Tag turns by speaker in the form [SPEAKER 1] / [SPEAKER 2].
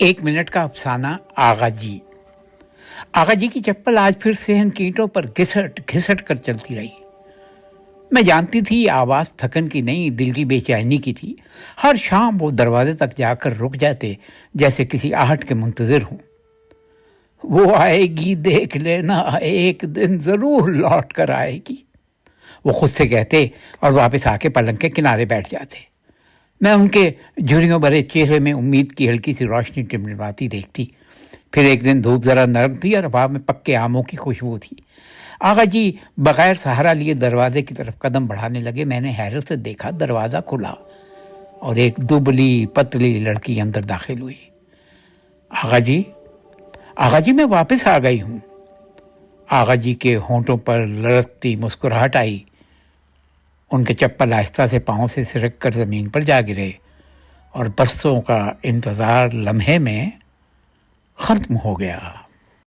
[SPEAKER 1] ایک منٹ کا افسانہ آغا جی۔ آغا جی کی چپل آج پھر صحن کی اینٹوں پر گھسٹ گھسٹ کر چلتی رہی۔ میں جانتی تھی یہ آواز تھکن کی نہیں، دل کی بے چینی کی تھی۔ ہر شام وہ دروازے تک جا کر رک جاتے جیسے کسی آہٹ کے منتظر ہوں۔ وہ آئے گی دیکھ لینا، ایک دن ضرور لوٹ کر آئے گی، وہ خود سے کہتے اور واپس آ کے پلنگ کے کنارے بیٹھ جاتے۔ میں ان کے جھریوں بھرے چہرے میں امید کی ہلکی سی روشنی ٹمٹماتی دیکھتی۔ پھر ایک دن دھوپ ذرا نرم تھی اور ہوا میں پکے آموں کی خوشبو تھی۔ آغا جی بغیر سہارا لیے دروازے کی طرف قدم بڑھانے لگے۔ میں نے حیرت سے دیکھا، دروازہ کھلا اور ایک دبلی پتلی لڑکی اندر داخل ہوئی۔ آغا جی میں واپس آ گئی ہوں۔ آغا جی کے ہونٹوں پر لرزتی مسکراہٹ آئی۔ ان کے چپل آہستہ سے پاؤں سے سرک کر زمین پر جا گرے اور برسوں کا انتظار لمحے میں ختم ہو گیا۔